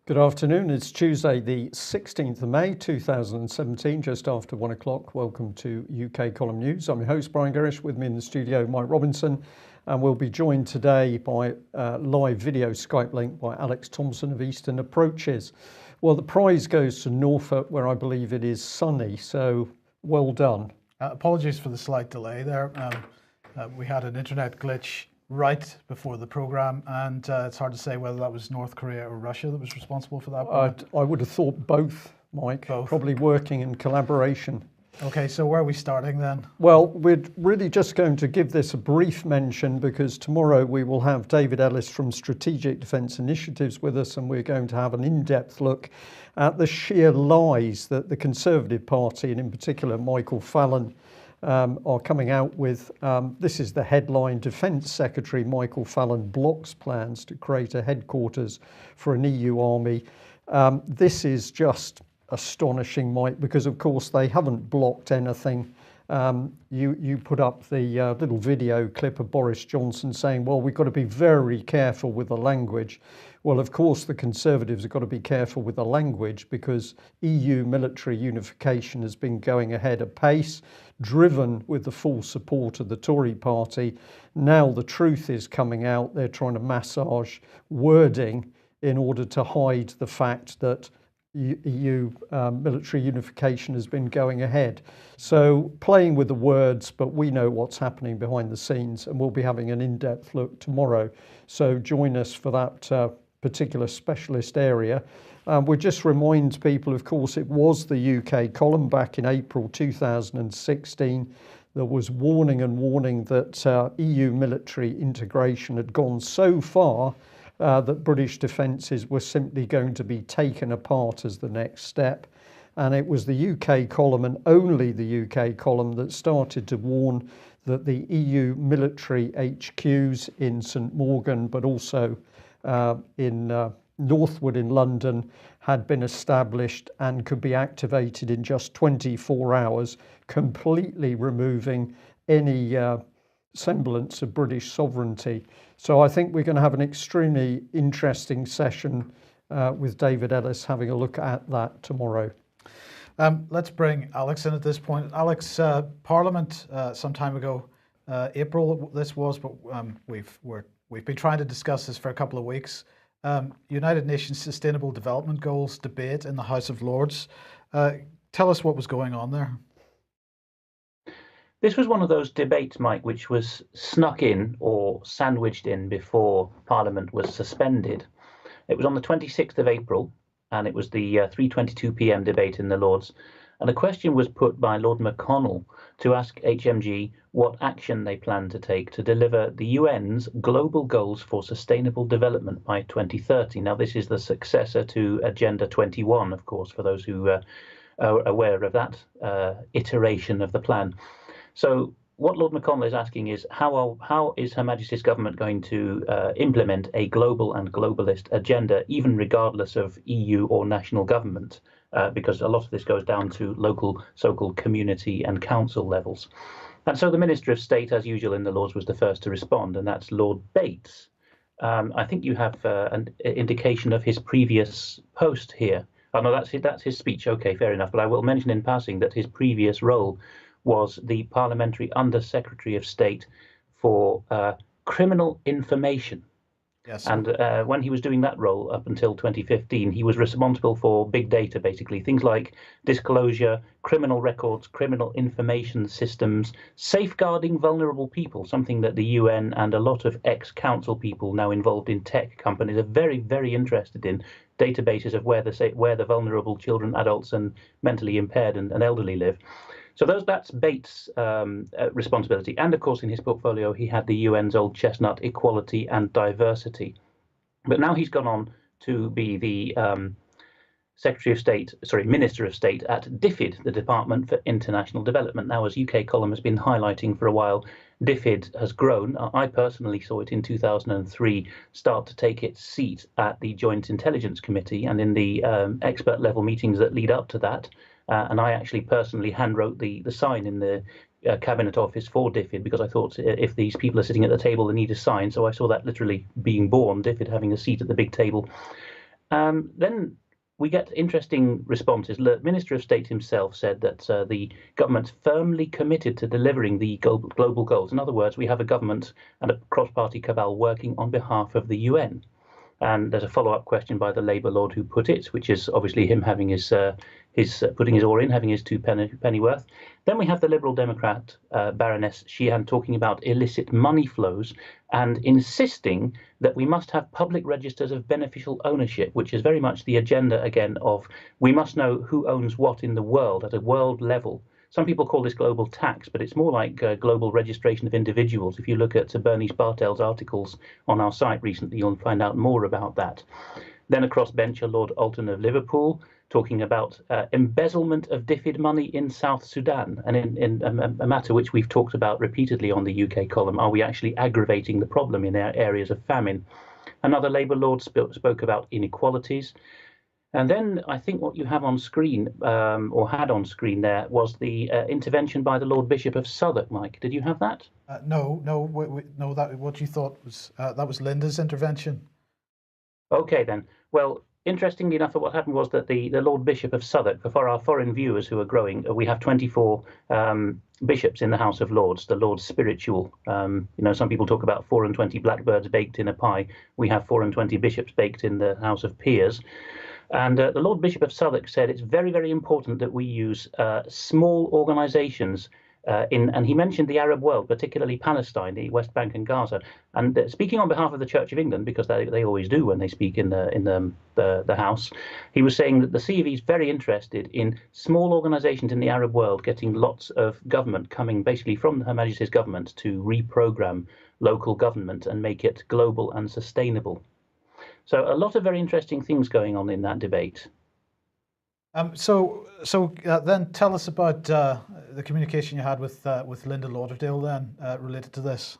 Good afternoon. It's Tuesday, the 16th of May, 2017, just after 1 o'clock. Welcome to UK Column News. I'm your host, Brian Gerrish. With me in the studio, Mike Robinson, and we'll be joined today by live video Skype link by Alex Thompson of Eastern Approaches. Well, the prize goes to Norfolk, where I believe it is sunny, so well done. Apologies for the slight delay there. We had an internet glitch right before the program, and it's hard to say whether that was North Korea or Russia that was responsible for that. I would have thought both, Mike. Both. Probably working in collaboration. Okay, so where are we starting then? Well, we're really just going to give this a brief mention because tomorrow we will have David Ellis from Strategic Defence Initiatives with us, and we're going to have an in-depth look at the sheer lies that the Conservative Party, and in particular Michael Fallon, are coming out with. This is the headline: Defence Secretary Michael Fallon blocks plans to create a headquarters for an EU army. This is just astonishing, Mike, because of course they haven't blocked anything. You put up the little video clip of Boris Johnson saying, well, we've got to be very careful with the language. Well, of course, the Conservatives have got to be careful with the language because EU military unification has been going ahead apace, driven with the full support of the Tory party. Now the truth is coming out. They're trying to massage wording in order to hide the fact that EU military unification has been going ahead. So playing with the words, but we know what's happening behind the scenes, and we'll be having an in-depth look tomorrow. So join us for that particular specialist area. We'll just remind people, of course, it was the UK column back in April 2016. There was warning that EU military integration had gone so far that British defences were simply going to be taken apart as the next step. And it was the UK column, and only the UK column, that started to warn that the EU military HQs in St Morgan, but also in Northwood in London, had been established and could be activated in just 24 hours, completely removing any semblance of British sovereignty. So I think we're going to have an extremely interesting session with David Ellis having a look at that tomorrow. Let's bring Alex in at this point. Alex, Parliament some time ago, April this was, but we've been trying to discuss this for a couple of weeks. United Nations Sustainable Development Goals debate in the House of Lords. Tell us what was going on there. This was one of those debates, Mike, which was snuck in or sandwiched in before Parliament was suspended. It was on the 26th of April, and it was the 3:22 p.m. debate in the Lords. And a question was put by Lord McConnell to ask HMG what action they plan to take to deliver the UN's global goals for sustainable development by 2030. Now, this is the successor to Agenda 21, of course, for those who are aware of that iteration of the plan. So what Lord McConnell is asking is how is Her Majesty's government going to implement a global and globalist agenda, even regardless of EU or national government? Because a lot of this goes down to local, so-called community and council levels. And so the Minister of State, as usual in the Lords, was the first to respond, and that's Lord Bates. I think you have an indication of his previous post here. Oh, no, that's his speech. OK, fair enough. But I will mention in passing that his previous role was the Parliamentary Under-Secretary of State for Criminal Information. Yes. And when he was doing that role up until 2015, he was responsible for big data, basically. Things like disclosure, criminal records, criminal information systems, safeguarding vulnerable people, something that the UN and a lot of ex-council people now involved in tech companies are very, very interested in, databases of where the vulnerable children, adults and mentally impaired and elderly live. So that's Bates' responsibility. And of course, in his portfolio, he had the UN's old chestnut, equality and diversity. But now he's gone on to be the Minister of State at DFID, the Department for International Development. Now, as UK Column has been highlighting for a while, DFID has grown. I personally saw it in 2003 start to take its seat at the Joint Intelligence Committee and in the expert level meetings that lead up to that. and I actually personally hand wrote the sign in the Cabinet Office for DFID, because I thought if these people are sitting at the table, they need a sign. So I saw that literally being born, DFID having a seat at the big table. Then we get interesting responses. The Minister of State himself said that the government's firmly committed to delivering the global goals. In other words, we have a government and a cross-party cabal working on behalf of the UN. And there's a follow-up question by the Labour Lord who put it, which is obviously him having his putting his oar in, having his two penny worth. Then we have the Liberal Democrat Baroness Sheehan talking about illicit money flows and insisting that we must have public registers of beneficial ownership, which is very much the agenda again of we must know who owns what in the world at a world level. Some people call this global tax, but it's more like global registration of individuals. If you look at Bernice Bartel's articles on our site recently, you'll find out more about that. Then across bench, Lord Alton of Liverpool talking about embezzlement of DFID money in South Sudan, and in a matter which we've talked about repeatedly on the UK column. Are we actually aggravating the problem in areas of famine? Another Labour Lord spoke about inequalities. And then I think what you have on screen, or had on screen there, was the intervention by the Lord Bishop of Southwark. Mike, did you have that? No. That what you thought was that was Linda's intervention. Okay, then. Well, interestingly enough, what happened was that the Lord Bishop of Southwark, for our foreign viewers who are growing, we have 24 bishops in the House of Lords, the Lords Spiritual. Some people talk about 4 and 20 blackbirds baked in a pie. We have 4 and 20 bishops baked in the House of Peers. And the Lord Bishop of Southwark said it's very, very important that we use small organisations and he mentioned the Arab world, particularly Palestine, the West Bank and Gaza. And speaking on behalf of the Church of England, because they always do when they speak in the House, he was saying that the CEV is very interested in small organisations in the Arab world getting lots of government coming basically from Her Majesty's government to reprogram local government and make it global and sustainable. So a lot of very interesting things going on in that debate. So then tell us about the communication you had with Linda Lauderdale then related to this.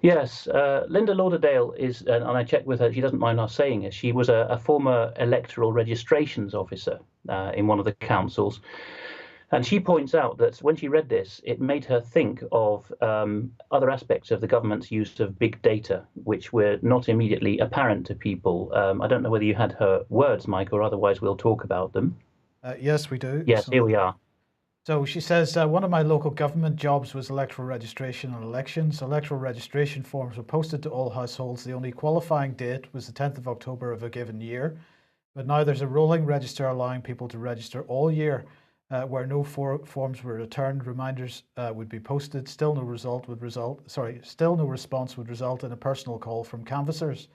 Yes, Linda Lauderdale is, and I checked with her, she doesn't mind us saying it, she was a former electoral registrations officer in one of the councils. And she points out that when she read this, it made her think of other aspects of the government's use of big data, which were not immediately apparent to people. I don't know whether you had her words, Mike, or otherwise we'll talk about them. Yes, we do. Yes, here we are. So she says, one of my local government jobs was electoral registration and elections. Electoral registration forms were posted to all households. The only qualifying date was the 10th of October of a given year. But now there's a rolling register allowing people to register all year. Where no forms were returned, reminders would be posted. Still no response would result in a personal call from canvassers.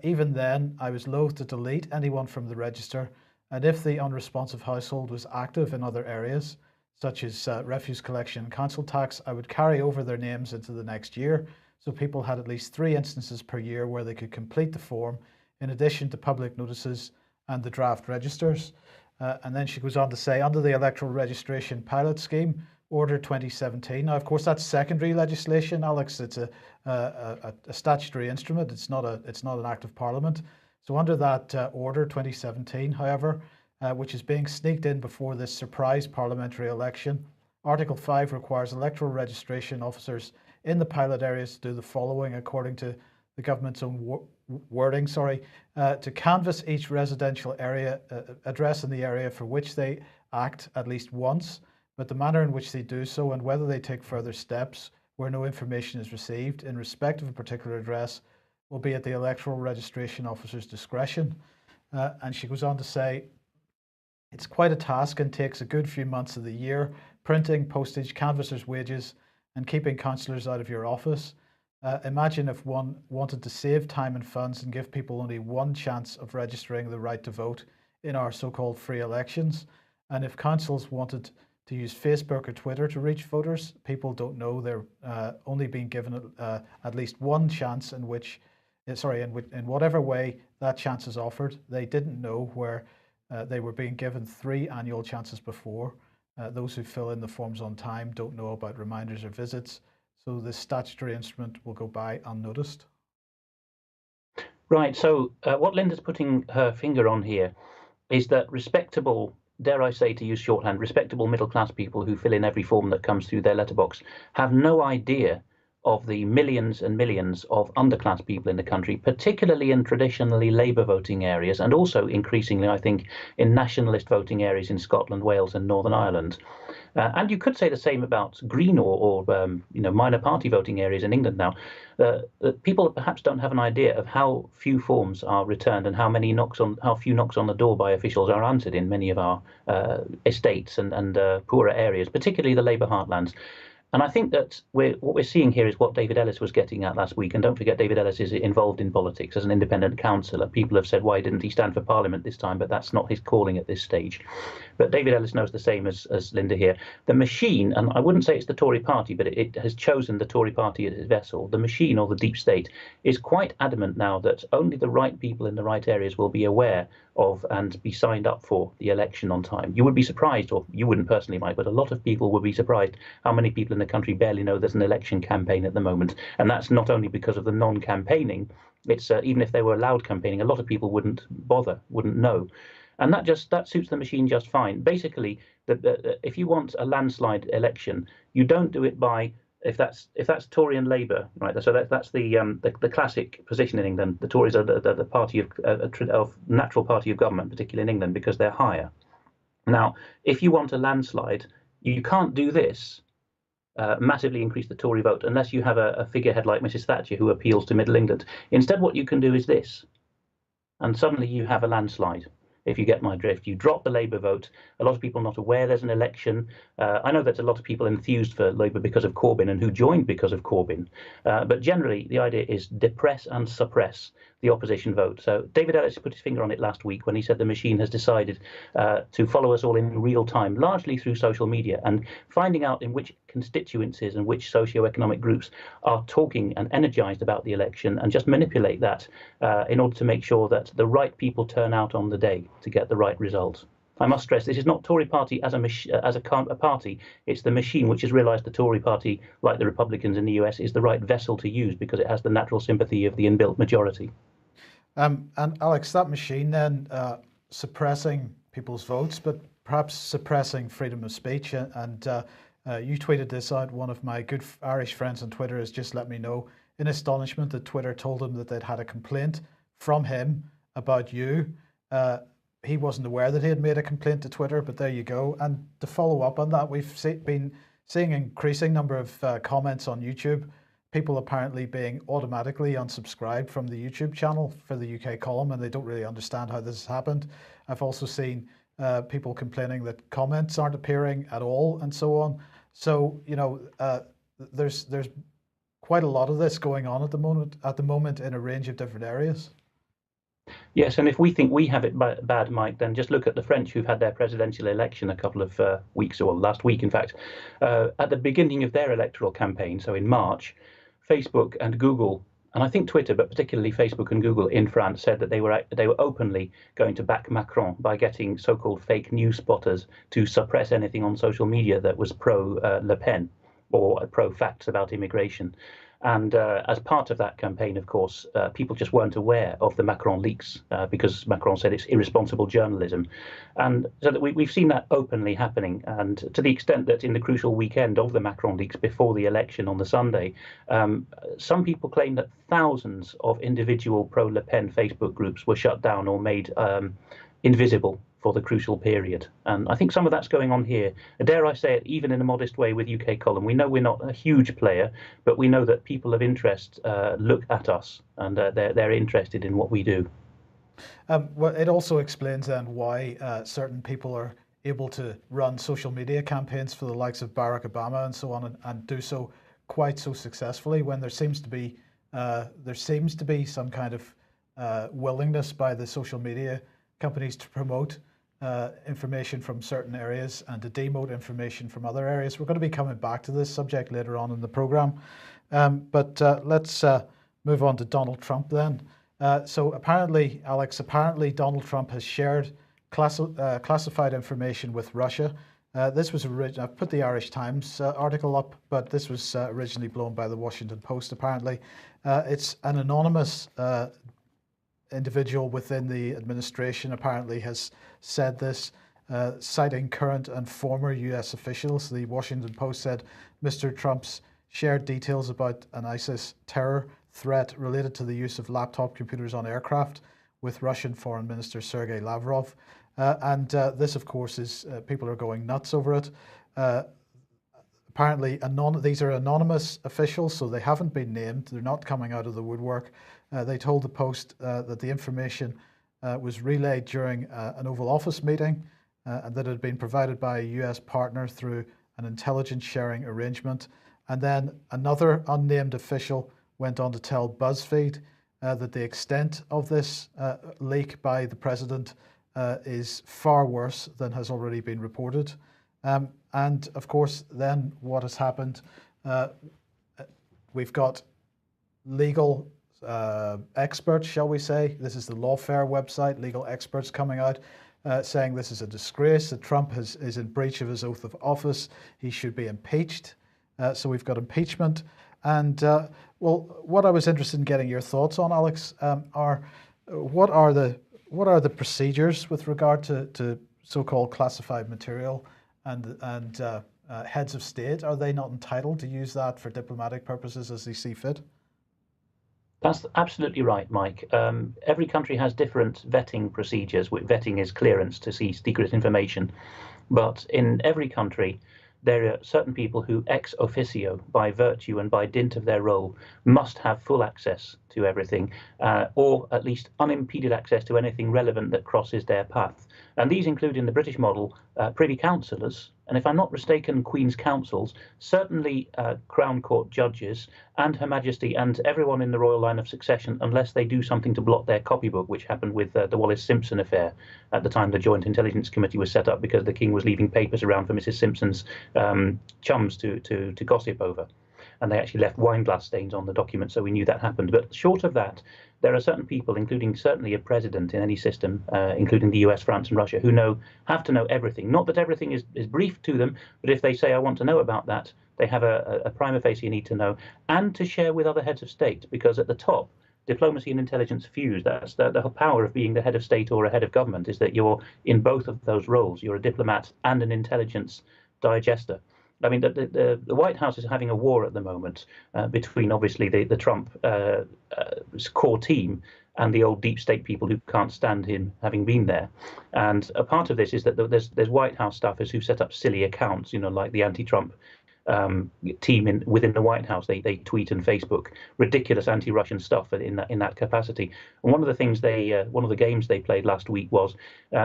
Even then, I was loath to delete anyone from the register, and if the unresponsive household was active in other areas, such as refuse collection and council tax, I would carry over their names into the next year, so people had at least 3 instances per year where they could complete the form, in addition to public notices and the draft registers. And then she goes on to say, under the electoral registration pilot scheme, Order 2017. Now, of course, that's secondary legislation, Alex. It's a statutory instrument. It's not an act of Parliament. So under that Order 2017, however, which is being sneaked in before this surprise parliamentary election, Article 5 requires electoral registration officers in the pilot areas to do the following, according to the government's own wording, to canvass each residential area address in the area for which they act at least once, but the manner in which they do so and whether they take further steps where no information is received in respect of a particular address will be at the electoral registration officer's discretion. And she goes on to say, it's quite a task and takes a good few months of the year, printing, postage, canvassers' wages, and keeping councillors out of your office. Imagine if one wanted to save time and funds and give people only one chance of registering the right to vote in our so-called free elections. And if councils wanted to use Facebook or Twitter to reach voters, people don't know they're only being given at least one chance in whatever way that chance is offered. They didn't know where they were being given 3 annual chances before. Those who fill in the forms on time don't know about reminders or visits. So this statutory instrument will go by unnoticed. Right. So what Linda's putting her finger on here is that respectable dare I say, to use shorthand, respectable middle-class people who fill in every form that comes through their letterbox have no idea of the millions and millions of underclass people in the country, particularly in traditionally Labour voting areas, and also increasingly, I think, in nationalist voting areas in Scotland, Wales, and Northern Ireland. And you could say the same about Green or minor party voting areas in England now. People perhaps don't have an idea of how few forms are returned and how few knocks on the door by officials are answered in many of our estates and poorer areas, particularly the Labour heartlands. And I think that what we're seeing here is what David Ellis was getting at last week. And don't forget, David Ellis is involved in politics as an independent councillor. People have said, why didn't he stand for Parliament this time? But that's not his calling at this stage. But David Ellis knows the same as Linda here. The machine, and I wouldn't say it's the Tory party, but it has chosen the Tory party as its vessel. The machine, or the deep state, is quite adamant now that only the right people in the right areas will be aware of and be signed up for the election on time. You would be surprised, or you wouldn't personally, Mike, but a lot of people would be surprised how many people in the country barely know there's an election campaign at the moment. And that's not only because of the non-campaigning, it's even if they were allowed campaigning, a lot of people wouldn't bother, wouldn't know. And that suits the machine just fine. Basically, if you want a landslide election, you don't do it by if that's Tory and Labour, right? So that's the classic position in England. The Tories are the party of natural party of government, particularly in England, because they're higher. Now, if you want a landslide, you can't do this. Massively increase the Tory vote unless you have a figurehead like Mrs. Thatcher who appeals to Middle England. Instead, what you can do is this, and suddenly you have a landslide. If you get my drift, you drop the Labour vote. A lot of people are not aware there's an election. I know there's a lot of people enthused for Labour because of Corbyn and who joined because of Corbyn. But generally, the idea is depress and suppress the opposition vote. So David Ellis put his finger on it last week when he said the machine has decided to follow us all in real time, largely through social media, and finding out in which constituencies and which socio-economic groups are talking and energized about the election, and just manipulate that in order to make sure that the right people turn out on the day to get the right result. I must stress, this is not Tory party as a party. It's the machine which has realised the Tory party, like the Republicans in the US, is the right vessel to use because it has the natural sympathy of the inbuilt majority. And Alex, that machine then suppressing people's votes, but perhaps suppressing freedom of speech. And you tweeted this out. One of my good Irish friends on Twitter has just let me know in astonishment that Twitter told him that they'd had a complaint from him about you. He wasn't aware that he had made a complaint to Twitter, but there you go. And to follow up on that, we've been seeing an increasing number of comments on YouTube. People apparently being automatically unsubscribed from the YouTube channel for the UK column, and they don't really understand how this has happened. I've also seen people complaining that comments aren't appearing at all, and so on. So there's quite a lot of this going on at the moment in a range of different areas. Yes, and if we think we have it bad, Mike, then just look at the French who've had their presidential election a couple of weeks, or last week, in fact. At the beginning of their electoral campaign, so in March, Facebook and Google, and I think Twitter, but particularly Facebook and Google in France, said that they were openly going to back Macron by getting so-called fake news spotters to suppress anything on social media that was pro-Le Pen or pro-facts about immigration. And as part of that campaign, of course, people just weren't aware of the Macron leaks because Macron said it's irresponsible journalism. And so that we've seen that openly happening. And to the extent that in the crucial weekend of the Macron leaks before the election on the Sunday, some people claim that thousands of individual pro-Le Pen Facebook groups were shut down or made invisible for the crucial period. And I think some of that's going on here. Dare I say it, even in a modest way with UK Column. We know we're not a huge player, but we know that people of interest look at us and they're interested in what we do. Well, it also explains then why certain people are able to run social media campaigns for the likes of Barack Obama and so on, and do so quite so successfully when there seems to be some kind of willingness by the social media companies to promote information from certain areas and to demote information from other areas. We're going to be coming back to this subject later on in the program, but let's move on to Donald Trump then. So apparently, Alex, Donald Trump has shared classified information with Russia. This was I've put the Irish Times article up, but this was originally blown by the Washington Post. Apparently, it's an anonymous individual within the administration apparently has said this. citing current and former US officials. The Washington Post said Mr. Trump's shared details about an ISIS terror threat related to the use of laptop computers on aircraft with Russian Foreign Minister Sergei Lavrov. And this, of course, is people are going nuts over it. Apparently, these are anonymous officials, so they haven't been named. They're not coming out of the woodwork. They told the Post that the information was relayed during an Oval Office meeting and that it had been provided by a US partner through an intelligence sharing arrangement. And then another unnamed official went on to tell BuzzFeed that the extent of this leak by the president is far worse than has already been reported. And of course, then what has happened, we've got legal experts, shall we say. This is the Lawfare website, legal experts coming out saying this is a disgrace, that Trump is in breach of his oath of office. He should be impeached. So we've got impeachment. And well, what I was interested in getting your thoughts on, Alex, are what are the procedures with regard to so-called classified material and heads of state? Are they not entitled to use that for diplomatic purposes as they see fit? That's absolutely right, Mike. Every country has different vetting procedures. Vetting is clearance to see secret information. But in every country, there are certain people who ex officio, by virtue and by dint of their role, must have full access to everything, or at least unimpeded access to anything relevant that crosses their path. And these include, in the British model, privy councillors, and if I'm not mistaken, Queen's counsels, certainly Crown Court judges, and Her Majesty and everyone in the royal line of succession, unless they do something to blot their copybook, which happened with the Wallis-Simpson affair at the time the Joint Intelligence Committee was set up because the King was leaving papers around for Mrs. Simpson's chums to gossip over. And they actually left wine glass stains on the document, so we knew that happened. But short of that, there are certain people, including certainly a president in any system, including the US, France, and Russia, who have to know everything. Not that everything is briefed to them, but if they say, I want to know about that, they have a prima facie need to know, and to share with other heads of state, because at the top, diplomacy and intelligence fuse. That's the power of being the head of state or a head of government, is that you're in both of those roles. You're a diplomat and an intelligence digester. I mean, the White House is having a war at the moment between, obviously, the Trump core team and the old deep state people who can't stand him having been there. And a part of this is that there's White House staffers who set up silly accounts, like the anti-Trump team within the White House. They tweet and Facebook ridiculous anti-Russian stuff in that capacity. And one of the things one of the games they played last week was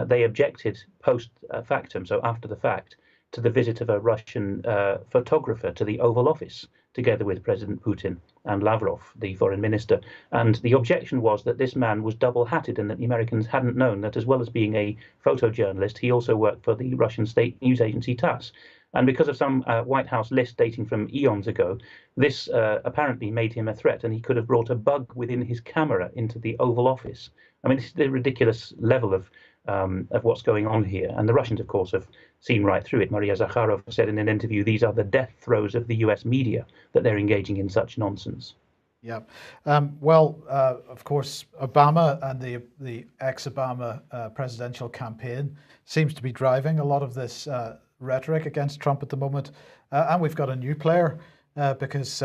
they objected post factum, so after the fact, to the visit of a Russian photographer to the Oval Office, together with President Putin and Lavrov, the foreign minister. And the objection was that this man was double-hatted and that the Americans hadn't known that, as well as being a photojournalist, he also worked for the Russian state news agency TASS. And because of some White House list dating from eons ago, this apparently made him a threat, and he could have brought a bug within his camera into the Oval Office. I mean, this is the ridiculous level of what's going on here. And the Russians, of course, have seen right through it. Maria Zakharova said in an interview, these are the death throes of the US media, that they're engaging in such nonsense. Yeah. Of course, Obama and the ex-Obama presidential campaign seems to be driving a lot of this rhetoric against Trump at the moment. And we've got a new player because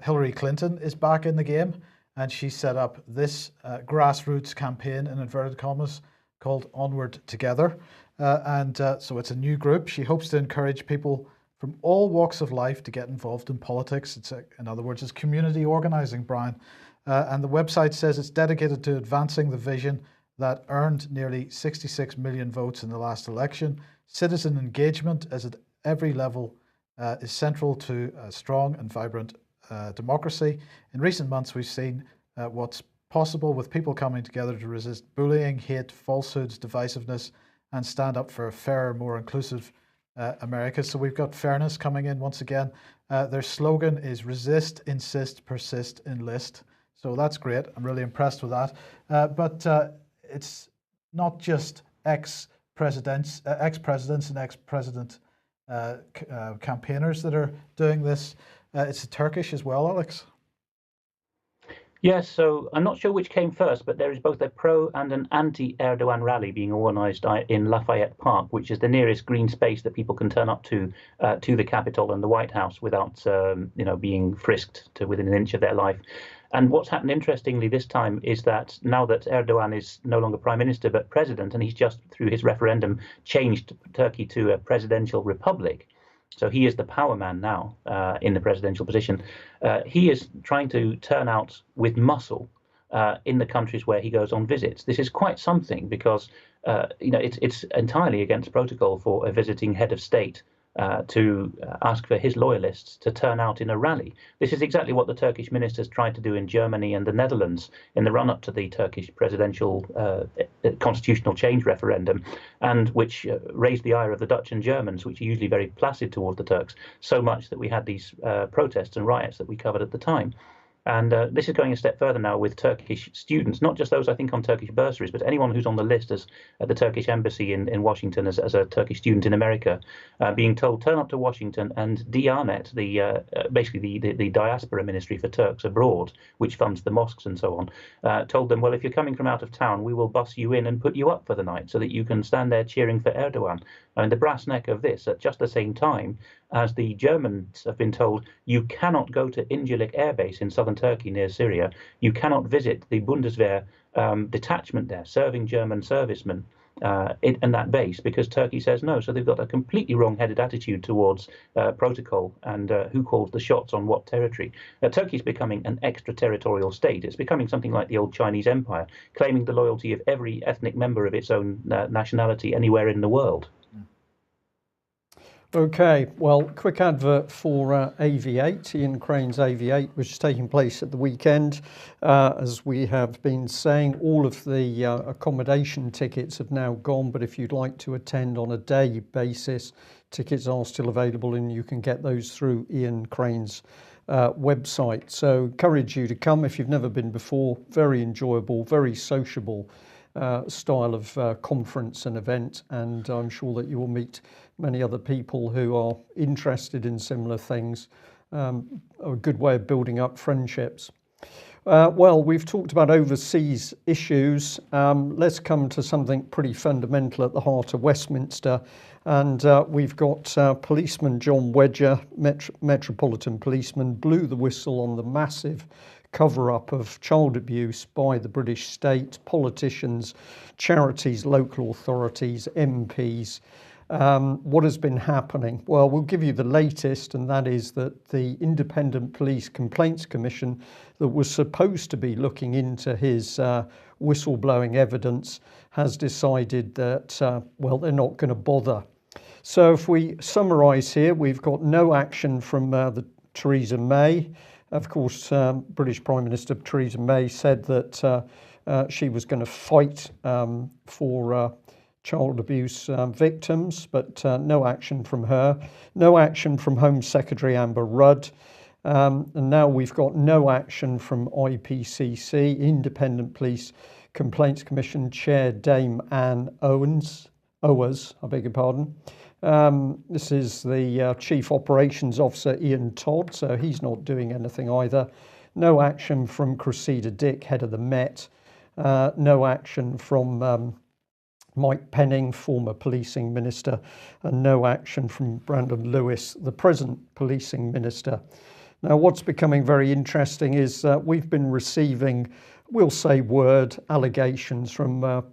Hillary Clinton is back in the game, and she set up this grassroots campaign, in inverted commas, called Onward Together. So it's a new group. She hopes to encourage people from all walks of life to get involved in politics. In other words, it's community organizing, Brian. And the website says it's dedicated to advancing the vision that earned nearly 66 million votes in the last election. Citizen engagement as at every level is central to a strong and vibrant democracy. In recent months, we've seen what's possible with people coming together to resist bullying, hate, falsehoods, divisiveness, and stand up for a fairer, more inclusive America. So we've got fairness coming in once again. Their slogan is resist, insist, persist, enlist. So that's great. I'm really impressed with that. But it's not just ex-presidents and ex-president campaigners that are doing this. It's the Turkish as well, Alex. Yes, so I'm not sure which came first, but there is both a pro and an anti-Erdogan rally being organised in Lafayette Park, which is the nearest green space that people can turn up to the Capitol and the White House without, being frisked to within an inch of their life. And what's happened, interestingly, this time is that now that Erdogan is no longer prime minister but president, and he's just through his referendum changed Turkey to a presidential republic. So he is the power man now in the presidential position. He is trying to turn out with muscle in the countries where he goes on visits. This is quite something because it's entirely against protocol for a visiting head of state to ask for his loyalists to turn out in a rally. This is exactly what the Turkish ministers tried to do in Germany and the Netherlands in the run-up to the Turkish presidential constitutional change referendum, and which raised the ire of the Dutch and Germans, which are usually very placid towards the Turks, so much that we had these protests and riots that we covered at the time. And this is going a step further now with Turkish students, not just those, I think, on Turkish bursaries, but anyone who's on the list as at the Turkish embassy in Washington as a Turkish student in America, being told, turn up to Washington, and Diyanet, basically the diaspora ministry for Turks abroad, which funds the mosques and so on, told them, well, if you're coming from out of town, we will bus you in and put you up for the night so that you can stand there cheering for Erdogan. And the brass neck of this, at just the same time as the Germans have been told, you cannot go to Incirlik Air Base in southern Turkey near Syria. You cannot visit the Bundeswehr detachment there, serving German servicemen in that base, because Turkey says no. So they've got a completely wrong-headed attitude towards protocol and who calls the shots on what territory. Turkey's becoming an extraterritorial state. It's becoming something like the old Chinese Empire, claiming the loyalty of every ethnic member of its own nationality anywhere in the world. Okay, well, quick advert for AV8, Ian Crane's AV8, which is taking place at the weekend. As we have been saying, all of the accommodation tickets have now gone, but if you'd like to attend on a day basis, tickets are still available and you can get those through Ian Crane's website. So encourage you to come if you've never been before. Very enjoyable, very sociable style of conference and event, and I'm sure that you will meet many other people who are interested in similar things. A good way of building up friendships. Well, we've talked about overseas issues. Let's come to something pretty fundamental at the heart of Westminster. And we've got policeman John Wedger, Metropolitan Policeman, blew the whistle on the massive cover-up of child abuse by the British state, politicians, charities, local authorities, MPs. What has been happening? Well, we'll give you the latest, and that is that the Independent Police Complaints Commission that was supposed to be looking into his whistleblowing evidence has decided that, well, they're not going to bother. So if we summarise here, we've got no action from Theresa May. Of course, British Prime Minister Theresa May said that she was going to fight for child abuse victims, but no action from her. No action from Home Secretary Amber Rudd. And now we've got no action from IPCC, Independent Police Complaints Commission Chair Dame Anne Owers, I beg your pardon. This is the Chief Operations Officer Ian Todd, so he's not doing anything either. No action from Cressida Dick, head of the Met. No action from Mike Penning, former policing minister, and no action from Brandon Lewis, the present policing minister. Now, what's becoming very interesting is we've been receiving, we'll say word, allegations from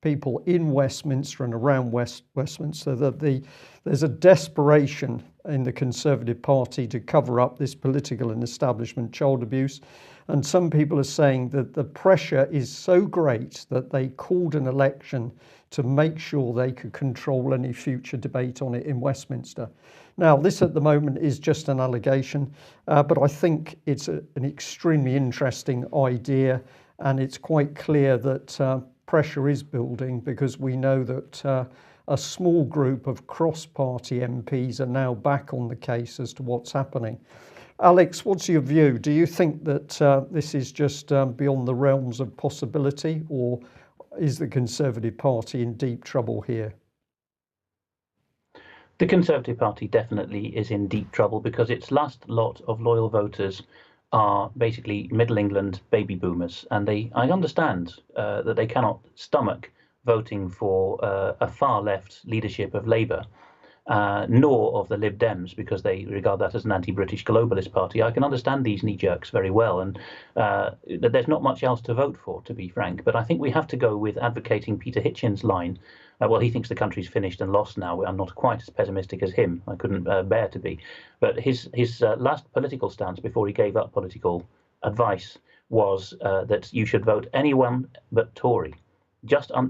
people in Westminster and around Westminster that there's a desperation in the Conservative Party to cover up this political and establishment child abuse. And some people are saying that the pressure is so great that they called an election to make sure they could control any future debate on it in Westminster. Now, this at the moment is just an allegation, but I think it's an extremely interesting idea, and it's quite clear that pressure is building, because we know that a small group of cross-party MPs are now back on the case as to what's happening. Alex, what's your view? Do you think that this is just beyond the realms of possibility, or is the Conservative Party in deep trouble here? The Conservative Party definitely is in deep trouble, because its last lot of loyal voters are basically Middle England baby boomers, and I understand that they cannot stomach voting for a far left leadership of Labour, nor of the Lib Dems, because they regard that as an anti-British globalist party. I can understand these knee jerks very well, and there's not much else to vote for, to be frank. But I think we have to go with advocating Peter Hitchens' line. Well, he thinks the country's finished and lost now. I'm not quite as pessimistic as him. I couldn't bear to be. But his last political stance before he gave up political advice was that you should vote anyone but Tory.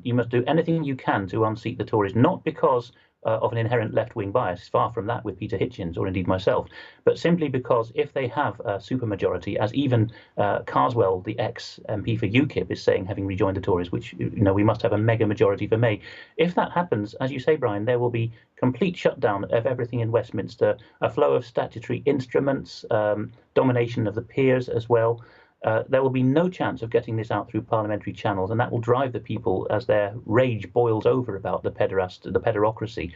You must do anything you can to unseat the Tories, not because of an inherent left-wing bias, far from that with Peter Hitchens or indeed myself, but simply because if they have a supermajority, as even Carswell, the ex-MP for UKIP, is saying, having rejoined the Tories, which we must have a mega majority for May. If that happens, as you say, Brian, there will be complete shutdown of everything in Westminster, a flow of statutory instruments, domination of the peers as well. There will be no chance of getting this out through parliamentary channels, and that will drive the people, as their rage boils over about the pederocracy,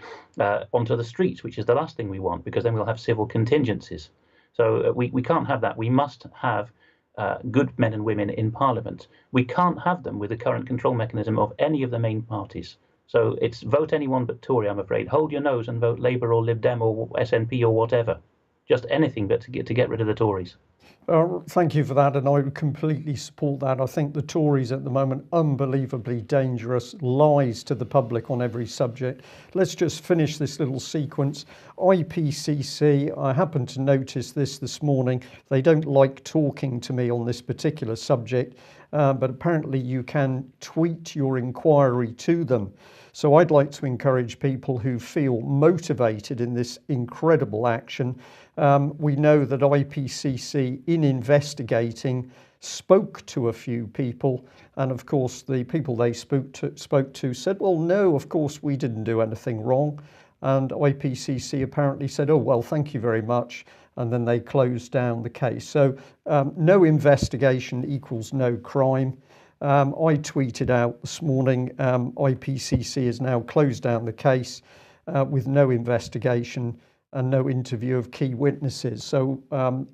onto the streets, which is the last thing we want, because then we'll have civil contingencies. So we can't have that. We must have good men and women in Parliament. We can't have them with the current control mechanism of any of the main parties. So it's vote anyone but Tory, I'm afraid. Hold your nose and vote Labour or Lib Dem or SNP or whatever. Just anything but to get rid of the Tories. Thank you for that, and I would completely support that. I think the Tories at the moment, unbelievably dangerous, lies to the public on every subject. Let's just finish this little sequence. IPCC, I happened to notice this morning. They don't like talking to me on this particular subject, but apparently you can tweet your inquiry to them. So I'd like to encourage people who feel motivated in this incredible action. We know that IPCC, in investigating, spoke to a few people, and of course the people they spoke to said, well, no, of course we didn't do anything wrong. And IPCC apparently said, oh, well, thank you very much. And then they closed down the case. So no investigation equals no crime. I tweeted out this morning, IPCC has now closed down the case with no investigation and no interview of key witnesses. So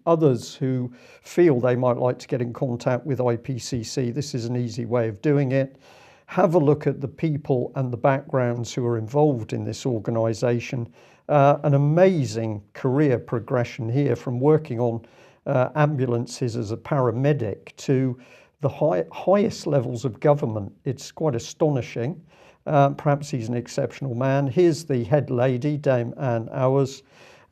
others who feel they might like to get in contact with IPCC, this is an easy way of doing it. Have a look at the people and the backgrounds who are involved in this organisation. An amazing career progression here, from working on ambulances as a paramedic to the highest levels of government. It's quite astonishing. Perhaps he's an exceptional man. Here's the head lady, Dame Anne Owers.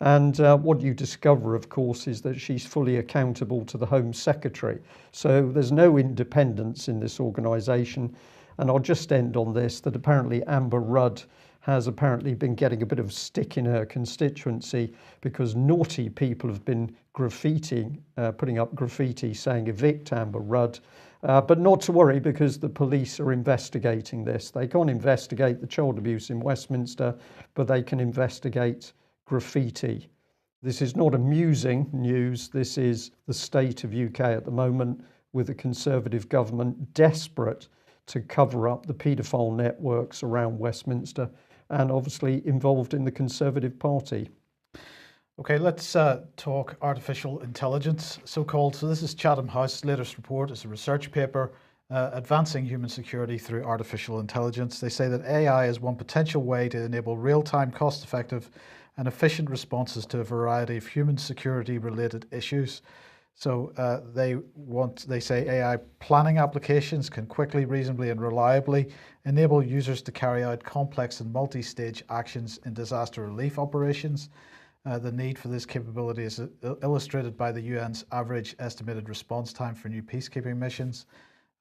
And what you discover, of course, is that she's fully accountable to the Home Secretary. So there's no independence in this organisation. And I'll just end on this, that apparently Amber Rudd has apparently been getting a bit of stick in her constituency because naughty people have been putting up graffiti saying evict Amber Rudd. But not to worry, because the police are investigating this. They can't investigate the child abuse in Westminster, but they can investigate graffiti. This is not amusing news. This is the state of UK at the moment, with a Conservative government desperate to cover up the paedophile networks around Westminster, and obviously involved in the Conservative Party. Okay, let's talk artificial intelligence, so-called. So this is Chatham House's latest report. It's a research paper, Advancing Human Security Through Artificial Intelligence. They say that AI is one potential way to enable real-time, cost-effective and efficient responses to a variety of human security-related issues. So they say AI planning applications can quickly, reasonably and reliably enable users to carry out complex and multi-stage actions in disaster relief operations. The need for this capability is illustrated by the UN's average estimated response time for new peacekeeping missions.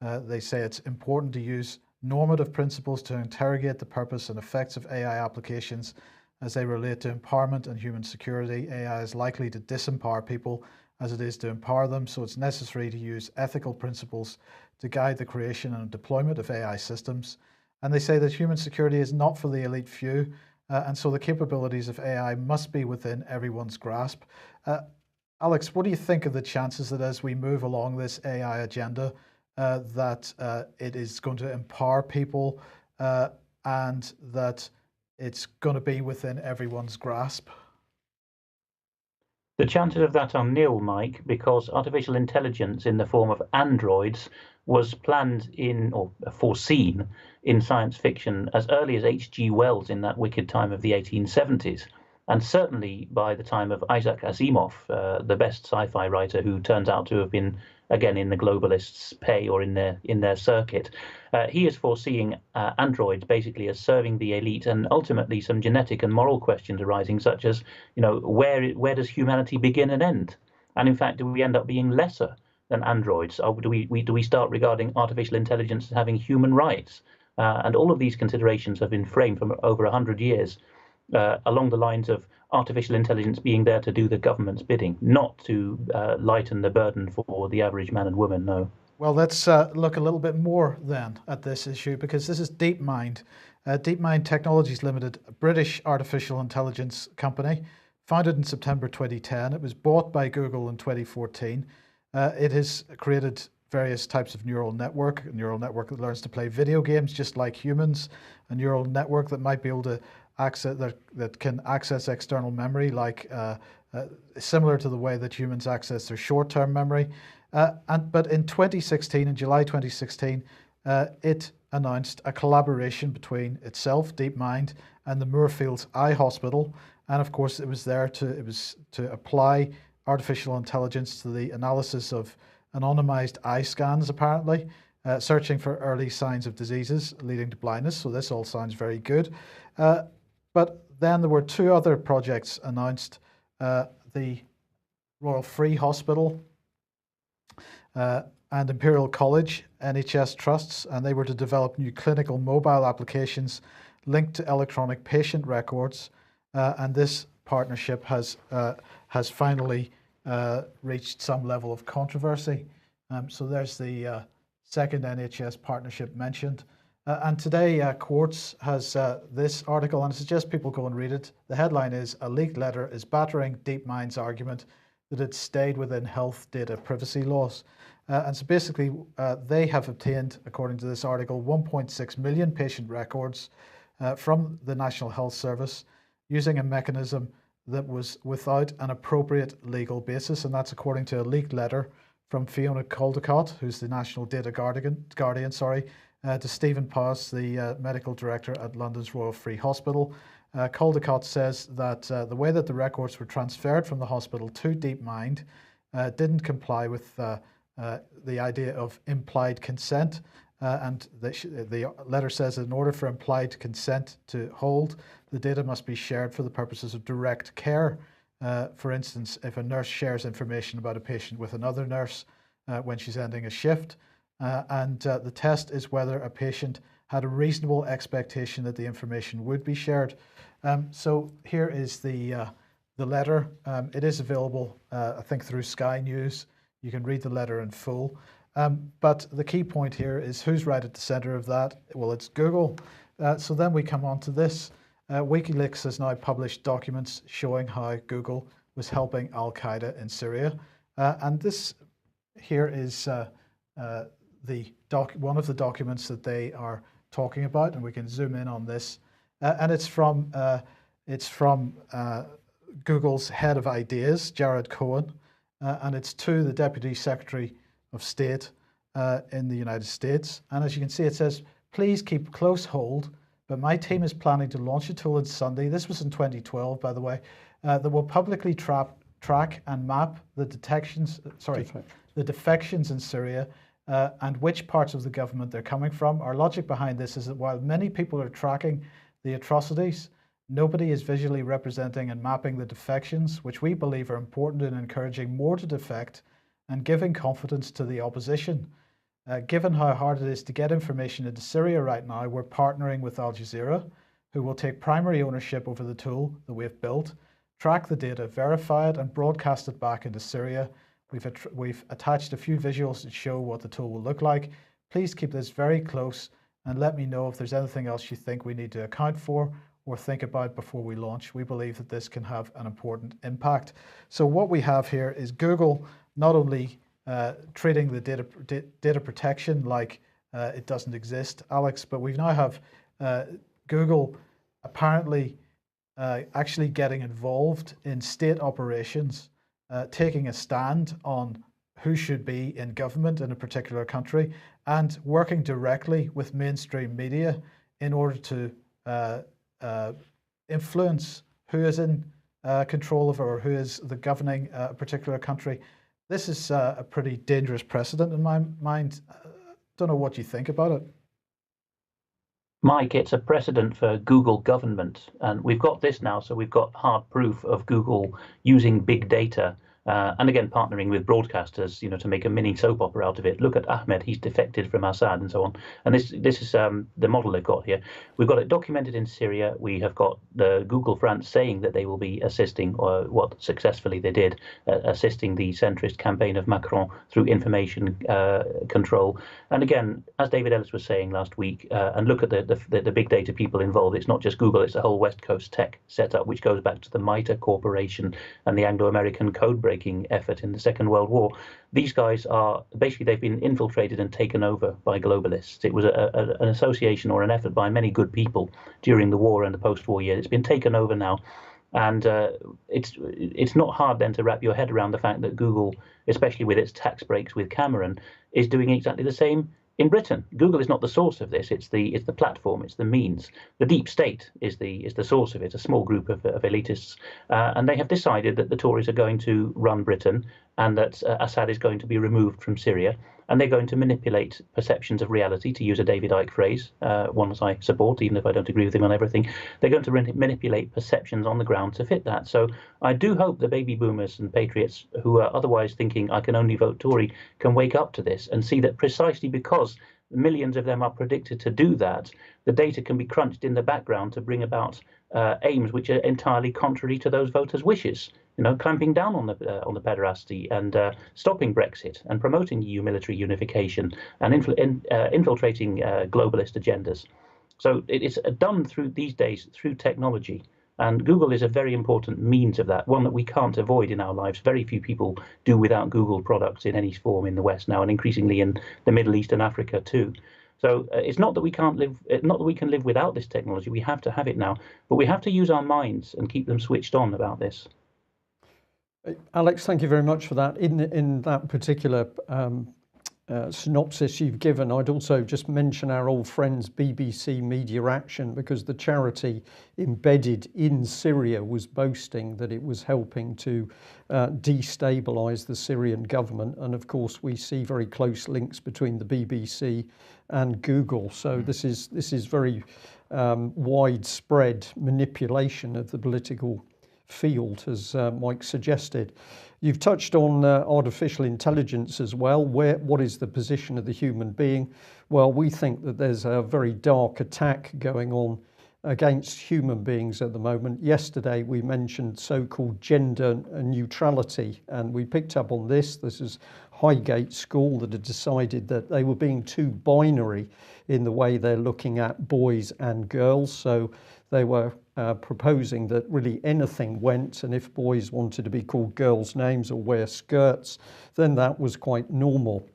They say it's important to use normative principles to interrogate the purpose and effects of AI applications as they relate to empowerment and human security. AI is likely to disempower people as it is to empower them, so it's necessary to use ethical principles to guide the creation and deployment of AI systems. And they say that human security is not for the elite few, and so the capabilities of AI must be within everyone's grasp. Alex, what do you think of the chances that as we move along this AI agenda, that it is going to empower people and that it's going to be within everyone's grasp? The chances of that are nil, Mike, because artificial intelligence in the form of androids was planned in or foreseen in science fiction as early as H.G. Wells in that wicked time of the 1870s. And certainly by the time of Isaac Asimov, the best sci-fi writer who turns out to have been, again, in the globalists' pay or in their circuit, he is foreseeing androids basically as serving the elite, and ultimately some genetic and moral questions arising, such as, where does humanity begin and end? And in fact, do we end up being lesser than androids? Or do we start regarding artificial intelligence as having human rights? And all of these considerations have been framed for over 100 years. Along the lines of artificial intelligence being there to do the government's bidding, not to lighten the burden for the average man and woman, no. Well, let's look a little bit more then at this issue, because this is DeepMind. DeepMind Technologies Limited, a British artificial intelligence company, founded in September 2010. It was bought by Google in 2014. It has created various types of neural network, a neural network that learns to play video games just like humans, a neural network that might be able to access that can access external memory, like similar to the way that humans access their short-term memory. But in 2016, in July 2016, it announced a collaboration between itself, DeepMind, and the Moorfields Eye Hospital. And of course, it was to apply artificial intelligence to the analysis of anonymized eye scans, apparently, searching for early signs of diseases leading to blindness. So this all sounds very good. But then there were two other projects announced, the Royal Free Hospital and Imperial College NHS trusts, and they were to develop new clinical mobile applications linked to electronic patient records. And this partnership has finally reached some level of controversy. So there's the second NHS partnership mentioned. And today, Quartz has this article, and I suggest people go and read it. The headline is, "A leaked letter is battering DeepMind's argument that it stayed within health data privacy laws." And so basically, they have obtained, according to this article, 1.6 million patient records from the National Health Service using a mechanism that was without an appropriate legal basis. And that's according to a leaked letter from Fiona Caldicott, who's the National Data Guardian, to Stephen Powis, the medical director at London's Royal Free Hospital. Caldicott says that the way that the records were transferred from the hospital to DeepMind didn't comply with the idea of implied consent. And the letter says that in order for implied consent to hold, the data must be shared for the purposes of direct care. For instance, if a nurse shares information about a patient with another nurse when she's ending a shift, and the test is whether a patient had a reasonable expectation that the information would be shared. So here is the letter. It is available, I think, through Sky News. You can read the letter in full. But the key point here is who's right at the center of that? Well, it's Google. So then we come on to this. WikiLeaks has now published documents showing how Google was helping Al-Qaeda in Syria. And this here is one of the documents that they are talking about, and we can zoom in on this. And it's from Google's head of ideas, Jared Cohen, and it's to the Deputy Secretary of State in the United States. And as you can see, it says, "Please keep close hold, but my team is planning to launch a tool on Sunday." This was in 2012, by the way, that will publicly track and map the defections in Syria and which parts of the government they're coming from. Our logic behind this is that while many people are tracking the atrocities, nobody is visually representing and mapping the defections, which we believe are important in encouraging more to defect and giving confidence to the opposition. Given how hard it is to get information into Syria right now, we're partnering with Al Jazeera, who will take primary ownership over the tool that we've built, track the data, verify it, and broadcast it back into Syria. We've attached a few visuals that show what the tool will look like. Please keep this very close and let me know if there's anything else you think we need to account for or think about before we launch. We believe that this can have an important impact. So what we have here is Google not only treating the data protection like it doesn't exist, Alex, but we now have Google apparently actually getting involved in state operations taking a stand on who should be in government in a particular country and working directly with mainstream media in order to influence who is in control of or who is the governing a particular country. This is a pretty dangerous precedent in my mind. Don't know what you think about it. Mike, it's a precedent for Google government, and we've got this now, so we've got hard proof of Google using big data and again partnering with broadcasters, to make a mini soap opera out of it. Look at Ahmed; he's defected from Assad, and so on. And this is the model they've got here. We've got it documented in Syria. We have got the Google France saying that they will be assisting, or what successfully they did, assisting the centrist campaign of Macron through information control. And again, as David Ellis was saying last week, and look at the big data people involved. It's not just Google; it's the whole West Coast tech setup, which goes back to the MITRE Corporation and the Anglo-American code breaking effort in the Second World War. These guys are basically, they've been infiltrated and taken over by globalists. It was an association or an effort by many good people during the war and the post-war years. It's been taken over now. And it's not hard then to wrap your head around the fact that Google, especially with its tax breaks with Cameron, is doing exactly the same in Britain. Google is not the source of this. It's the platform. It's the means. The deep state is the source of it. A small group of elitists, and they have decided that the Tories are going to run Britain, and that Assad is going to be removed from Syria, and they're going to manipulate perceptions of reality, to use a David Icke phrase, one as I support, even if I don't agree with him on everything. They're going to manipulate perceptions on the ground to fit that. So I do hope the baby boomers and patriots who are otherwise thinking I can only vote Tory can wake up to this and see that precisely because millions of them are predicted to do that, the data can be crunched in the background to bring about aims which are entirely contrary to those voters' wishes. Clamping down on the pederasty and stopping Brexit and promoting EU military unification and infiltrating globalist agendas. So it's done these days through technology. And Google is a very important means of that, one that we can't avoid in our lives. Very few people do without Google products in any form in the West now, and increasingly in the Middle East and Africa too. So it's not that we can't live, not that we can live without this technology. We have to have it now, but we have to use our minds and keep them switched on about this. Alex, thank you very much for that. In that particular synopsis you've given, I'd also just mention our old friends BBC Media Action, because the charity embedded in Syria was boasting that it was helping to destabilise the Syrian government, and of course we see very close links between the BBC and Google. So this is very widespread manipulation of the political field, as Mike suggested. You've touched on artificial intelligence as well. What is the position of the human being? Well, we think that there's a very dark attack going on against human beings at the moment. Yesterday we mentioned so-called gender neutrality, and we picked up on this. This is Highgate School that had decided that they were being too binary in the way they're looking at boys and girls. So they were proposing that really anything went, and if boys wanted to be called girls' names or wear skirts, then that was quite normal.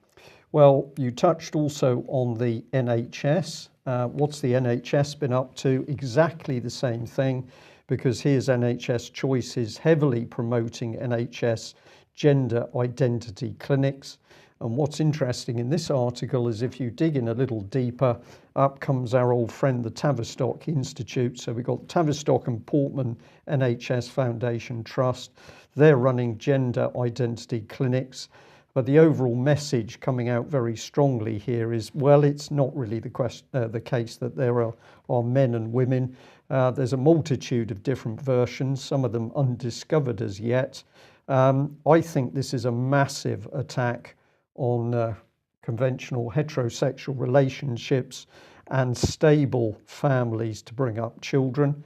Well, you touched also on the NHS. What's the NHS been up to? Exactly the same thing, because here's NHS Choices heavily promoting NHS gender identity clinics. And what's interesting in this article is if you dig in a little deeper, up comes our old friend, the Tavistock Institute. So we've got Tavistock and Portman NHS Foundation Trust. They're running gender identity clinics. But the overall message coming out very strongly here is, well, it's not really the case that there are men and women. There's a multitude of different versions, some of them undiscovered as yet. I think this is a massive attack on conventional heterosexual relationships and stable families to bring up children.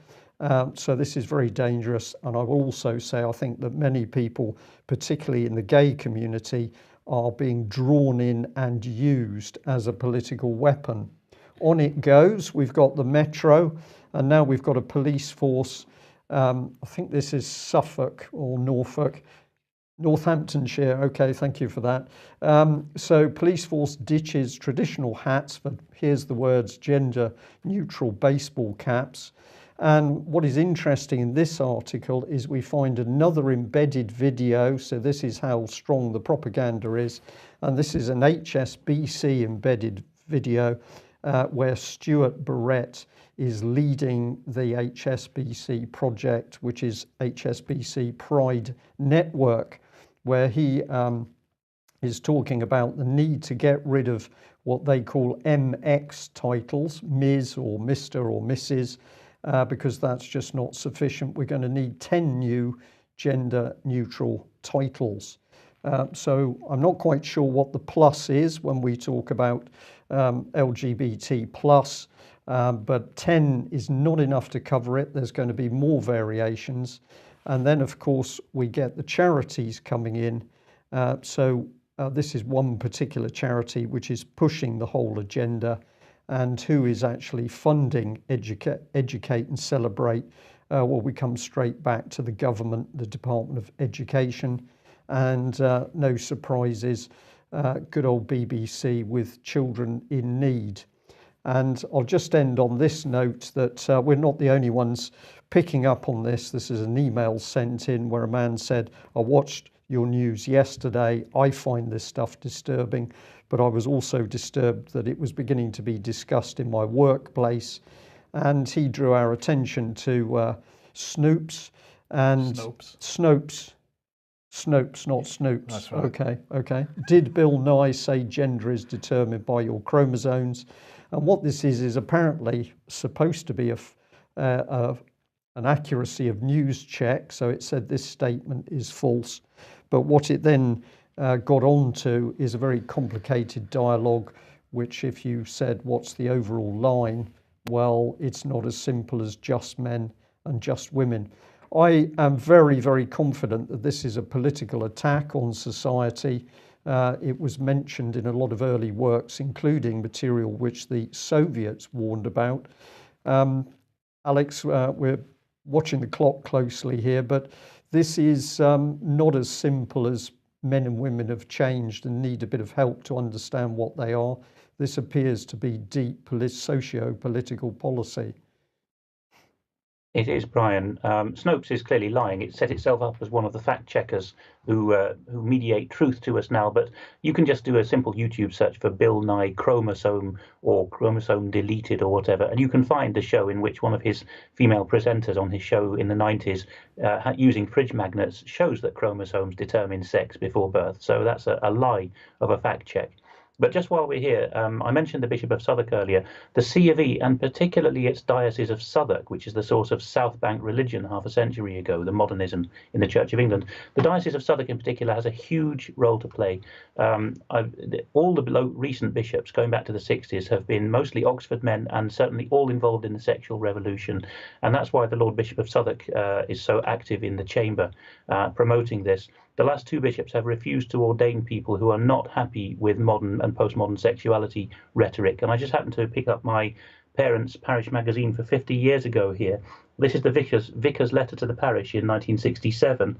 So this is very dangerous. And I will also say, I think that many people, particularly in the gay community, are being drawn in and used as a political weapon. On it goes. We've got the Metro, and now we've got a police force. I think this is Suffolk or Norfolk. Northamptonshire, okay, thank you for that. So police force ditches traditional hats, but here's the words gender neutral baseball caps. And what is interesting in this article is we find another embedded video. So this is how strong the propaganda is. And this is an HSBC embedded video where Stuart Barrett is leading the HSBC project, which is HSBC Pride Network, where he is talking about the need to get rid of what they call MX titles, Ms. or Mr. or Mrs., because that's just not sufficient. We're going to need 10 new gender neutral titles. So I'm not quite sure what the plus is when we talk about LGBT plus, but 10 is not enough to cover it. There's going to be more variations. And then, of course, we get the charities coming in. This is one particular charity which is pushing the whole agenda, and who is actually funding Educate and Celebrate. Well, we come straight back to the government, the Department of Education, and no surprises, good old BBC with Children in Need. And I'll just end on this note that we're not the only ones picking up on this. This is an email sent in where a man said, I watched your news yesterday. I find this stuff disturbing, but I was also disturbed that it was beginning to be discussed in my workplace. And he drew our attention to Snopes and Snopes, not Snoops. That's right. Okay. Did Bill Nye say gender is determined by your chromosomes? And what this is apparently supposed to be an accuracy of news check. So it said this statement is false. But what it then got onto is a very complicated dialogue, which if you said, what's the overall line? Well, it's not as simple as just men and just women. I am very, very confident that this is a political attack on society. It was mentioned in a lot of early works, including material which the Soviets warned about. Alex, we're watching the clock closely here, but this is not as simple as men and women have changed and need a bit of help to understand what they are. This appears to be deep socio-political policy. It is, Brian. Snopes is clearly lying. It set itself up as one of the fact checkers who mediate truth to us now. But you can just do a simple YouTube search for Bill Nye chromosome or chromosome deleted or whatever, and you can find a show in which one of his female presenters on his show in the 90s, using fridge magnets, shows that chromosomes determine sex before birth. So that's a lie of a fact check. But just while we're here, I mentioned the Bishop of Southwark earlier. The C of E, and particularly its Diocese of Southwark, which is the source of South Bank religion half a century ago, the modernism in the Church of England. The Diocese of Southwark in particular has a huge role to play. All the recent bishops, going back to the 60s, have been mostly Oxford men and certainly all involved in the sexual revolution. And that's why the Lord Bishop of Southwark is so active in the chamber promoting this. The last two bishops have refused to ordain people who are not happy with modern and postmodern sexuality rhetoric. And I just happened to pick up my parents' parish magazine for 50 years ago here. This is the vicar's letter to the parish in 1967.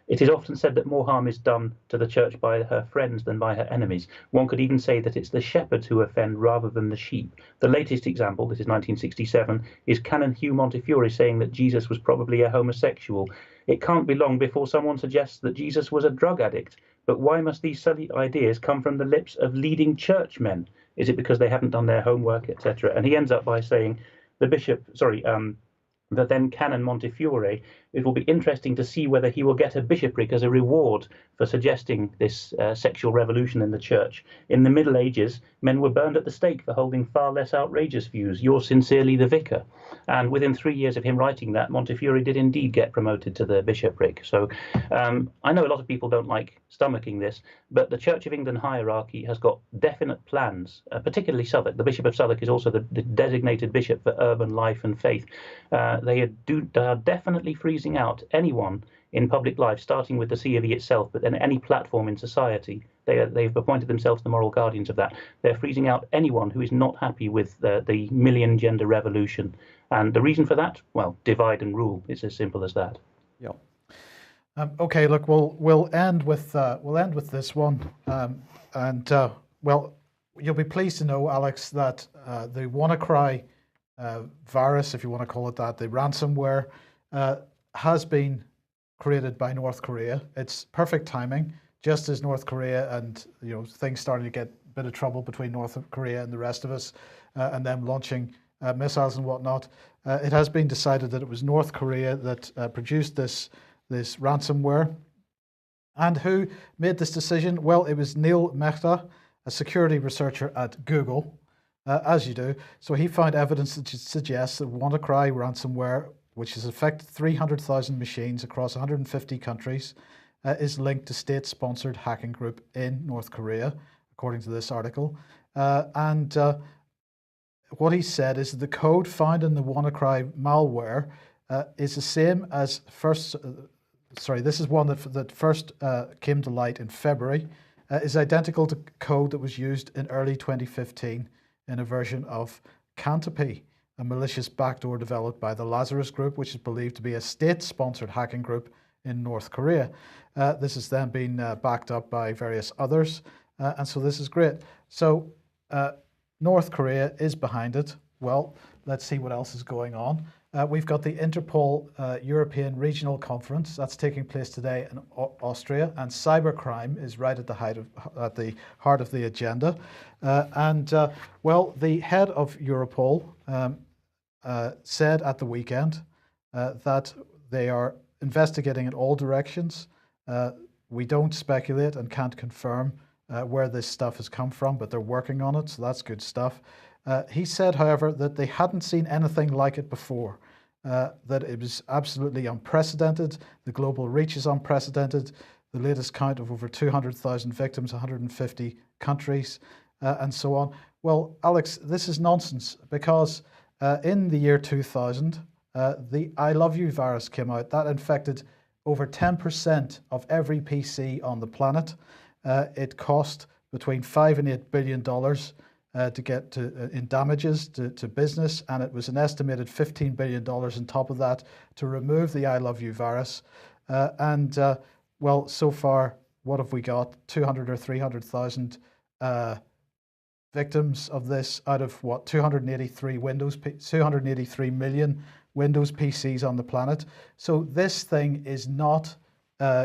It is often said that more harm is done to the church by her friends than by her enemies. One could even say that it's the shepherds who offend rather than the sheep. The latest example, this is 1967, is Canon Hugh Montefiore saying that Jesus was probably a homosexual. It can't be long before someone suggests that Jesus was a drug addict. But why must these silly ideas come from the lips of leading churchmen? Is it because they haven't done their homework, etc.? And he ends up by saying that then Canon Montefiore, it will be interesting to see whether he will get a bishopric as a reward for suggesting this sexual revolution in the church. In the Middle Ages, men were burned at the stake for holding far less outrageous views. Yours sincerely, the vicar. And within 3 years of him writing that, Montefiore did indeed get promoted to the bishopric. So I know a lot of people don't like stomaching this, but the Church of England hierarchy has got definite plans, particularly Southwark. The Bishop of Southwark is also the designated bishop for urban life and faith. They are definitely freezing out anyone in public life, starting with the C of E itself, but then any platform in society. They've appointed themselves the moral guardians of that. They're freezing out anyone who is not happy with the million gender revolution. And the reason for that? Well, divide and rule. It's as simple as that. Yeah. Okay, look, we'll end with this one, well, you'll be pleased to know, Alex, that the WannaCry virus, if you want to call it that, the ransomware, has been created by North Korea. It's perfect timing, just as North Korea and things starting to get a bit of trouble between North Korea and the rest of us, and them launching missiles and whatnot. It has been decided that it was North Korea that produced this ransomware. And who made this decision? Well, it was Neil Mehta, a security researcher at Google, as you do. So he found evidence that suggests that WannaCry ransomware, which has affected 300,000 machines across 150 countries, is linked to state-sponsored hacking group in North Korea, according to this article. What he said is the code found in the WannaCry malware is the same as this is one that first came to light in February, is identical to code that was used in early 2015 in a version of Cantopy, a malicious backdoor developed by the Lazarus Group, which is believed to be a state-sponsored hacking group in North Korea. This has then been backed up by various others, and so this is great. So North Korea is behind it. Well, let's see what else is going on. We've got the Interpol European Regional Conference that's taking place today in Austria, and cybercrime is right at the heart of the agenda. Well, the head of Europol said at the weekend that they are investigating in all directions. We don't speculate and can't confirm where this stuff has come from, but they're working on it, so that's good stuff. He said, however, that they hadn't seen anything like it before, that it was absolutely unprecedented. The global reach is unprecedented. The latest count of over 200,000 victims, 150 countries, and so on. Well, Alex, this is nonsense, because in the year 2000, the I Love You virus came out. That infected over 10% of every PC on the planet. It cost between $5 and $8 billion to get in damages to business, and it was an estimated $15 billion on top of that to remove the I Love You virus. Well, so far, what have we got? 200 or 300,000 victims of this out of what? 283 million Windows PCs on the planet. So this thing is not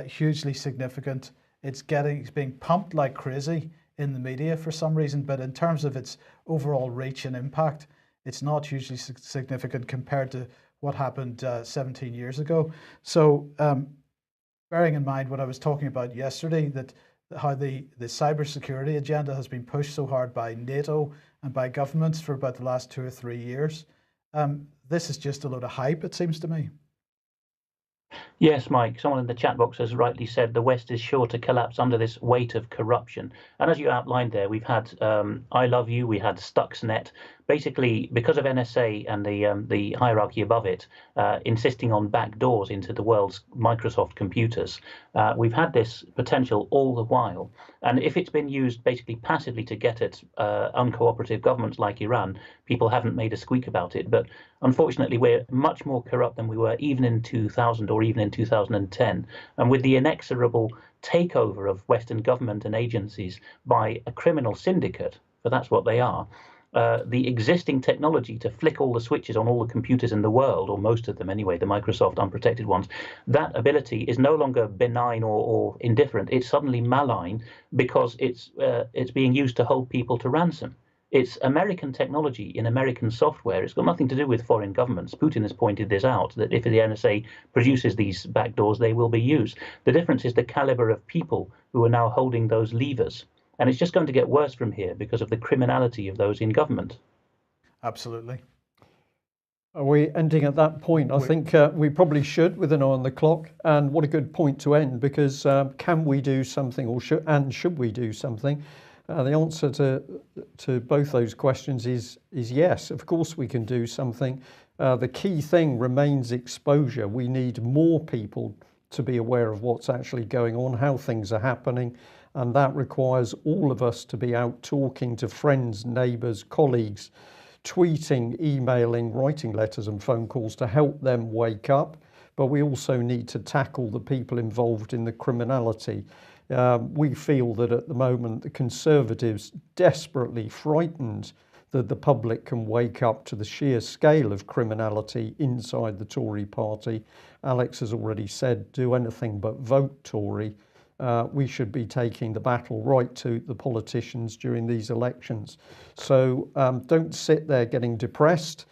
hugely significant. It's being pumped like crazy in the media for some reason, but in terms of its overall reach and impact, it's not hugely significant compared to what happened 17 years ago. So bearing in mind what I was talking about yesterday, that how the cybersecurity agenda has been pushed so hard by NATO and by governments for about the last 2 or 3 years, this is just a load of hype, it seems to me. Yes, Mike, someone in the chat box has rightly said the West is sure to collapse under this weight of corruption. And as you outlined there, we've had I Love You, we had Stuxnet. Basically, because of NSA and the hierarchy above it, insisting on back doors into the world's Microsoft computers, we've had this potential all the while. And if it's been used basically passively to get at uncooperative governments like Iran, people haven't made a squeak about it. But unfortunately, we're much more corrupt than we were even in 2000 or even in 2010. And with the inexorable takeover of Western government and agencies by a criminal syndicate, for that's what they are, the existing technology to flick all the switches on all the computers in the world, or most of them anyway, the Microsoft unprotected ones, that ability is no longer benign or indifferent. It's suddenly malign because it's being used to hold people to ransom. It's American technology in American software. It's got nothing to do with foreign governments. Putin has pointed this out, that if the NSA produces these backdoors, they will be used. The difference is the caliber of people who are now holding those levers. And it's just going to get worse from here because of the criminality of those in government. Absolutely. Are we ending at that point? I think we probably should, with an eye on the clock. And what a good point to end, because can we do something, or should we do something? The answer to both those questions is yes. Of course we can do something. The key thing remains exposure. We need more people to be aware of what's actually going on, how things are happening, and that requires all of us to be out talking to friends, neighbours, colleagues, tweeting, emailing, writing letters and phone calls to help them wake up. But we also need to tackle the people involved in the criminality. We feel that at the moment the Conservatives, desperately frightened that the public can wake up to the sheer scale of criminality inside the Tory party. Alex has already said, do anything but vote Tory. We should be taking the battle right to the politicians during these elections. So don't sit there getting depressed.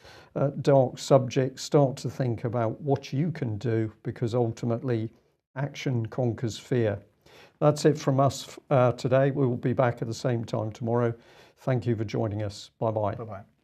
Dark subjects, start to think about what you can do, because ultimately action conquers fear. That's it from us today. We will be back at the same time tomorrow. Thank you for joining us. Bye-bye. Bye-bye.